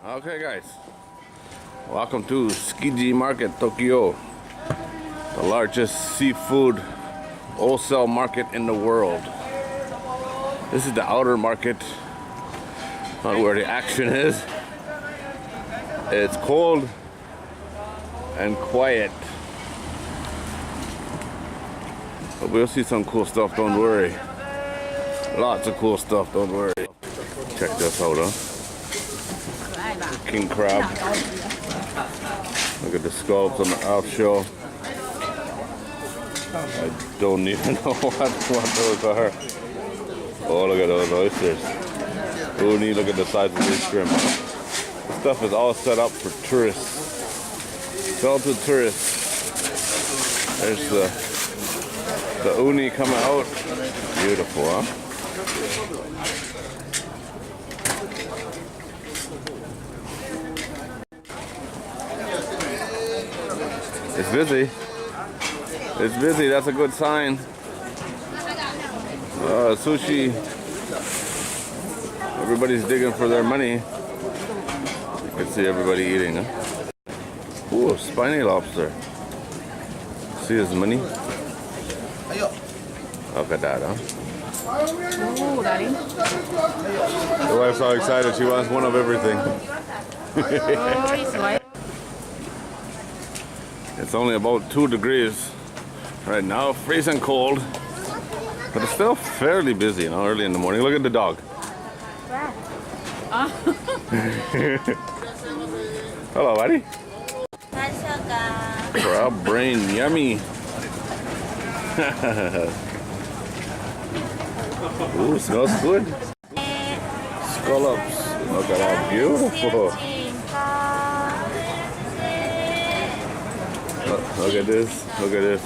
Okay guys, welcome to Tsukiji Market, Tokyo, the largest seafood wholesale market in the world. This is the outer market, not where the action is. It's cold and quiet, but we'll see some cool stuff, don't worry. Lots of cool stuff, don't worry. Check this out, huh? King crab. Look at the sculpts on the outshell. I don't even know what those are. Oh, look at those oysters. Oh, neat, look at the size of this shrimp. This stuff is all set up for tourists. Sell to tourists. There's the uni coming out. Beautiful, huh? It's busy. It's busy, that's a good sign. Sushi. Everybody's digging for their money. You can see everybody eating, huh? Ooh, spiny lobster. See his money? Look at that, huh? Ooh, Daddy. The wife's all excited. She wants one of everything. Oh, he's white. It's only about 2 degrees right now, freezing cold, but it's still fairly busy, you know, early in the morning. Look at the dog. Hello, buddy. Crab brain, yummy. Ooh, smells good. Scallops. Look at that, beautiful. Look at this, look at this.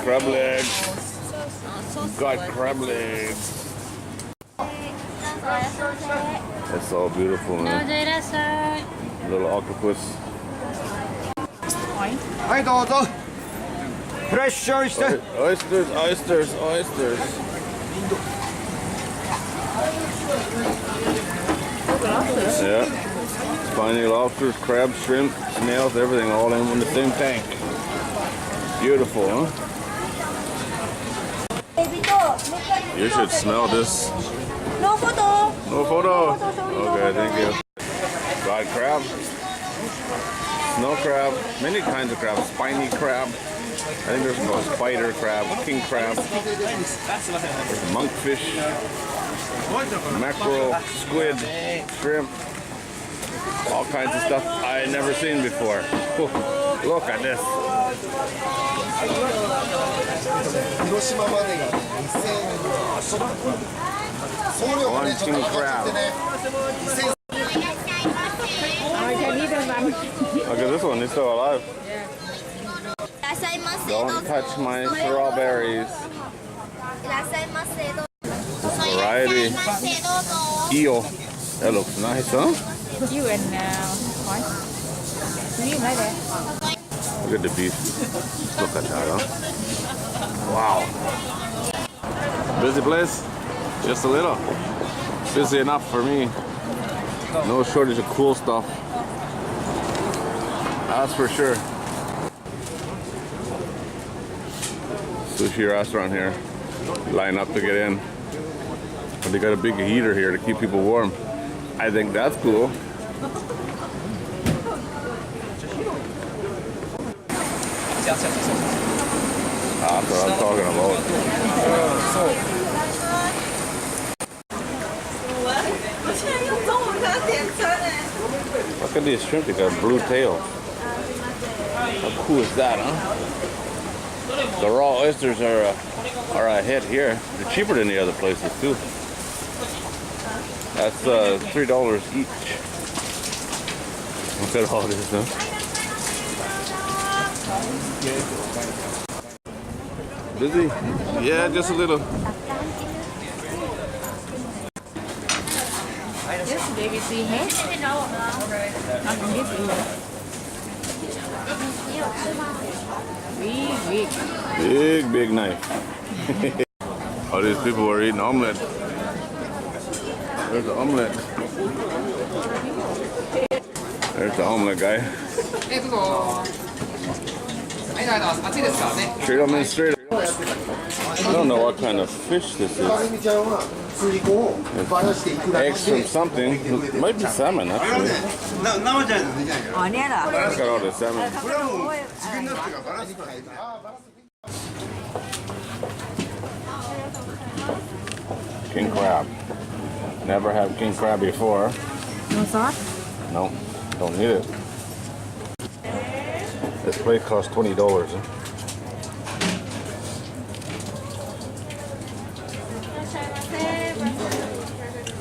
Crab legs. Got crab legs. That's all beautiful, man. Little octopus. Hi, dozo. Fresh oyster. Oysters, oysters, oysters. Yeah. Spiny lobsters, crabs, shrimp, snails, everything all in the same tank. Beautiful, huh? You should smell this. No photo. No photo? Okay, thank you. Fried crab. Snow crab. Many kinds of crab. Spiny crab. I think there's no spider crab, king crab. There's monkfish. Mackerel, squid, shrimp. All kinds of stuff I had never seen before. Ooh, look at this. One king crab. Look at this one, he's still alive. Don't touch my strawberries. This variety. Eel. That looks nice, huh? You and what? You right there. Look at the beef. Look at that, huh? Wow. Busy place? Just a little. Busy enough for me. No shortage of cool stuff. That's for sure. Sushi restaurant here. Line up to get in. But they got a big heater here to keep people warm. I think that's cool. That's what I'm talking about. Look at these shrimp, they got blue tails. How cool is that, huh? The raw oysters are a hit here. They're cheaper than the other places too. That's $3 each. Look at all this, huh? Busy? Yeah, just a little. Yes, baby, see here. I can give you. Big knife. All these people are eating omelet. There's the omelet. There's the omelet guy. Straight on in straight. I don't know what kind of fish this is. It's eggs from something. It might be salmon actually. Look at all the salmon. King crab. Never had king crab before. No sauce? No, don't need it. This plate costs $20.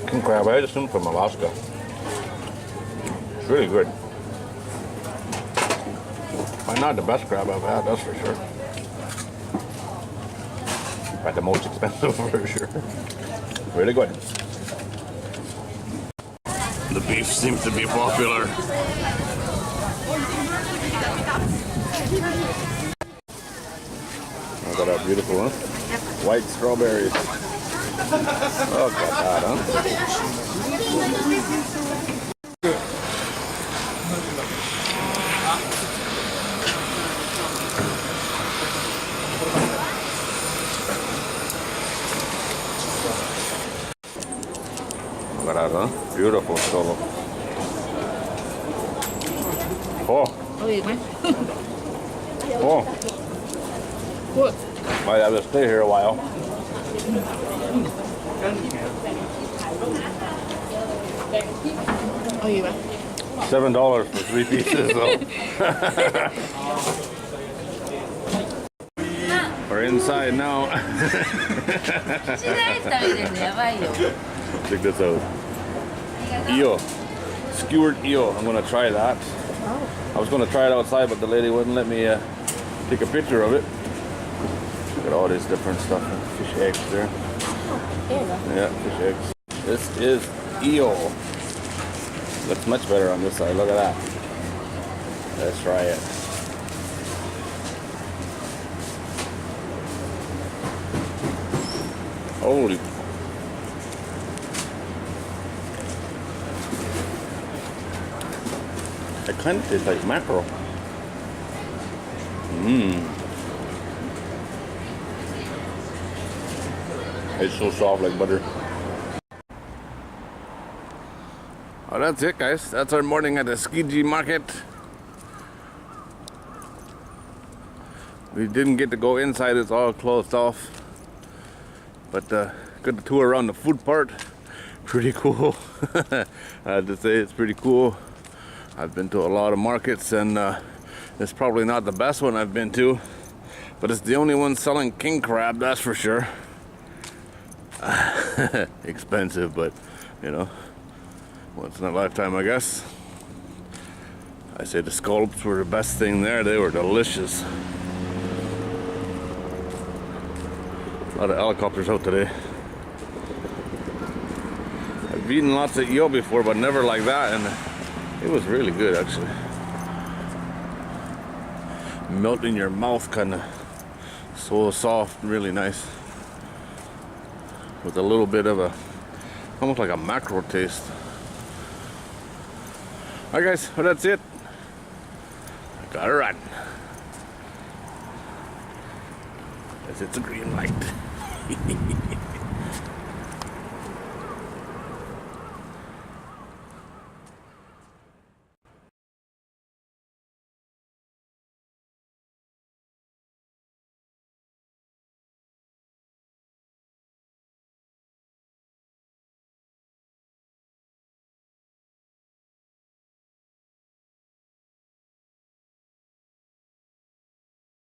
King crab, I assume from Alaska. It's really good. But not the best crab I've had, that's for sure. But the most expensive for sure. Really good. The beef seems to be popular. Look at that beautiful one. White strawberries. Oh, got that, huh? Look at that, huh? Beautiful solo. Oh. Oh. Good. Might have to stay here a while. $7 for 3 pieces though. We're inside now. Check this out. Eel. Skewered eel. I'm gonna try that. I was gonna try it outside, but the lady wouldn't let me take a picture of it. Look at all this different stuff. Fish eggs there. Yeah, fish eggs. This is eel. Looks much better on this side. Look at that. Let's try it. Holy. It kind of tastes like mackerel. It's so soft like butter. Oh, that's it, guys. That's our morning at the Tsukiji market. We didn't get to go inside. It's all closed off. But good tour around the food part. Pretty cool. I have to say it's pretty cool. I've been to a lot of markets and it's probably not the best one I've been to, but it's the only one selling king crab, that's for sure. Expensive, but you know, once in a lifetime, I guess. I say the scallops were the best thing there. They were delicious. A lot of helicopters out today. I've eaten lots of eel before, but never like that, and it was really good actually. Melt in your mouth, kind of so soft, really nice. With a little bit of a, almost like a mackerel taste. Alright guys, well that's it. I gotta run. As it's a green light.